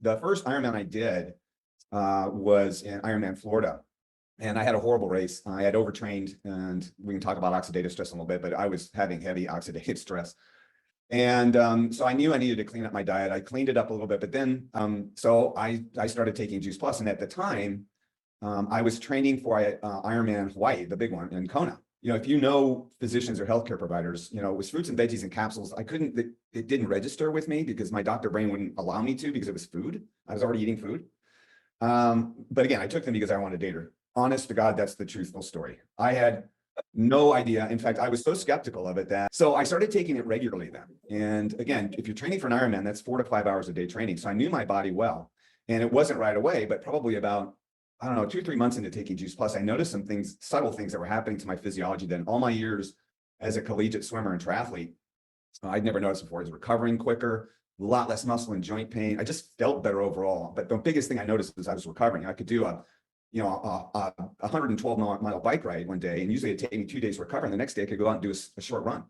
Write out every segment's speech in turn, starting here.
the first Ironman I did was in Ironman, Florida. And I had a horrible race. I had overtrained, and we can talk about oxidative stress a little bit, but I was having heavy oxidative stress. And so I knew I needed to clean up my diet. I cleaned it up a little bit, but then, so I started taking Juice Plus. And at the time, I was training for Ironman Hawaii, the big one in Kona. You know, if you know physicians or healthcare providers, you know, it was fruits and veggies and capsules. It didn't register with me because my doctor brain wouldn't allow me to because it was food. I was already eating food. But again, I took them because I wanted data. Honest to God, that's the truthful story. I had no idea. In fact, I was so skeptical of it so I started taking it regularly then. And again, if you're training for an Ironman, that's 4 to 5 hours a day training. So I knew my body well, and it wasn't right away, but probably about, I don't know, 2 or 3 months into taking Juice Plus, I noticed some things, subtle things that were happening to my physiology that in all my years as a collegiate swimmer and triathlete, I'd never noticed before. I was recovering quicker, a lot less muscle and joint pain. I just felt better overall. But the biggest thing I noticed was I was recovering. I could do a 112-mile bike ride one day, and usually it'd take me 2 days to recover. And the next day I could go out and do a short run. I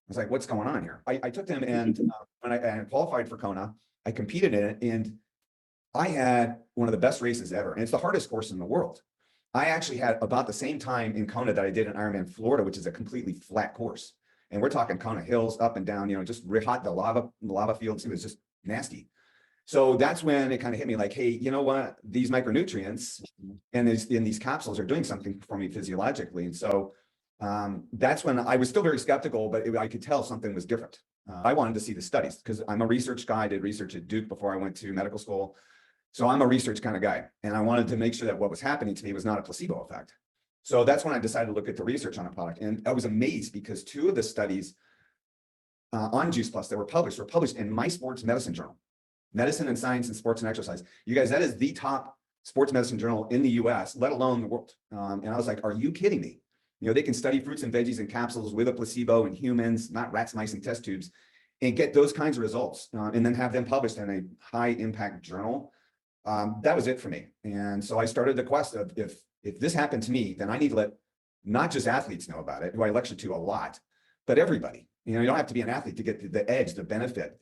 was like, what's going on here? I took them, and when I qualified for Kona, I competed in it, and I had one of the best races ever. And it's the hardest course in the world. I actually had about the same time in Kona that I did in Ironman Florida, which is a completely flat course. And we're talking Kona hills up and down, you know, just hot, the lava fields. It was just nasty. So that's when it kind of hit me like, hey, you know what? These micronutrients and these capsules are doing something for me physiologically. And so that's when I was still very skeptical, but I could tell something was different. I wanted to see the studies because I'm a research guy. I did research at Duke before I went to medical school. So I'm a research kind of guy. And I wanted to make sure that what was happening to me was not a placebo effect. So that's when I decided to look at the research on a product. And I was amazed because 2 of the studies on Juice Plus that were published in My Sports Medicine Journal. Medicine and Science and Sports and Exercise. You guys, that is the top sports medicine journal in the US, let alone the world. And I was like, are you kidding me? You know, they can study fruits and veggies and capsules with a placebo in humans, not rats, mice, and test tubes, and get those kinds of results, and then have them published in a high impact journal. That was it for me. And so I started the quest of, if this happened to me, then I need to let not just athletes know about it, who I lecture to a lot, but everybody. You know, you don't have to be an athlete to get the edge, the benefit,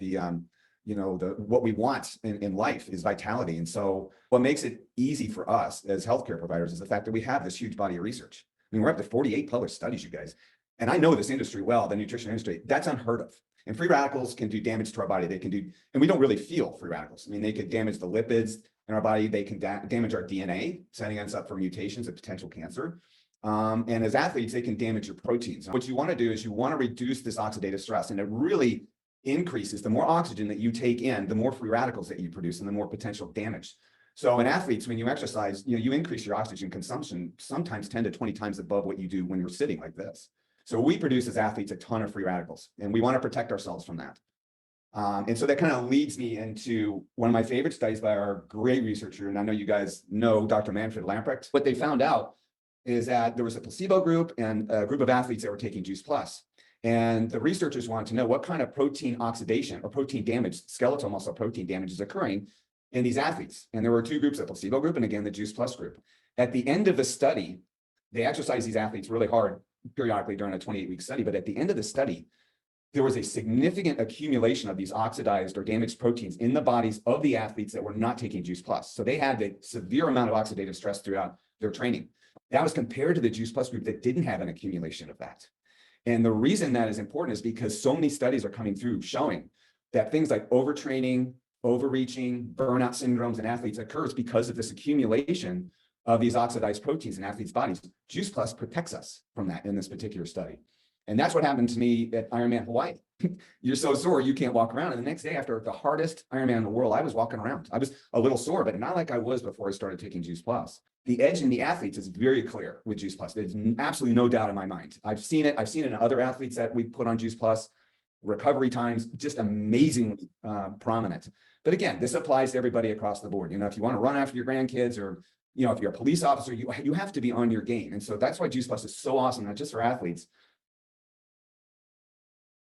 what we want in life is vitality. And so what makes it easy for us as healthcare providers is the fact that we have this huge body of research. I mean, we're up to 48 published studies, you guys. And I know this industry well, the nutrition industry. That's unheard of. And free radicals can do damage to our body. And we don't really feel free radicals. I mean, they could damage the lipids in our body. They can damage our DNA, setting us up for mutations of potential cancer. And as athletes, they can damage your proteins. What you want to do is you want to reduce this oxidative stress, and it really increases. The more oxygen that you take in, the more free radicals that you produce and the more potential damage. So in athletes, when you exercise, you increase your oxygen consumption, sometimes 10 to 20 times above what you do when you're sitting like this. So we produce as athletes a ton of free radicals, and we want to protect ourselves from that. And so that kind of leads me into one of my favorite studies by our great researcher, and I know you guys know Dr. Manfred Lamprecht. What they found out is that there was a placebo group and a group of athletes that were taking Juice Plus. And the researchers wanted to know what kind of protein oxidation or protein damage, skeletal muscle protein damage is occurring in these athletes. And there were 2 groups, a placebo group and again, the Juice Plus group. At the end of the study, they exercised these athletes really hard periodically during a 28-week study. But at the end of the study, there was a significant accumulation of these oxidized or damaged proteins in the bodies of the athletes that were not taking Juice Plus. So they had a severe amount of oxidative stress throughout their training. That was compared to the Juice Plus group that didn't have an accumulation of that. And the reason that is important is because so many studies are coming through showing that things like overtraining, overreaching, burnout syndromes in athletes occurs because of this accumulation of these oxidized proteins in athletes' bodies. Juice Plus protects us from that in this particular study. And that's what happened to me at Ironman Hawaii. You're so sore, you can't walk around. And the next day after the hardest Ironman in the world, I was walking around. I was a little sore, but not like I was before I started taking Juice Plus. The edge in the athletes is very clear with Juice Plus. There's absolutely no doubt in my mind. I've seen it. I've seen it in other athletes that we put on Juice Plus. Recovery times, just amazingly prominent. But again, this applies to everybody across the board. You know, if you want to run after your grandkids or, you know, if you're a police officer, you have to be on your game. And so that's why Juice Plus is so awesome, not just for athletes,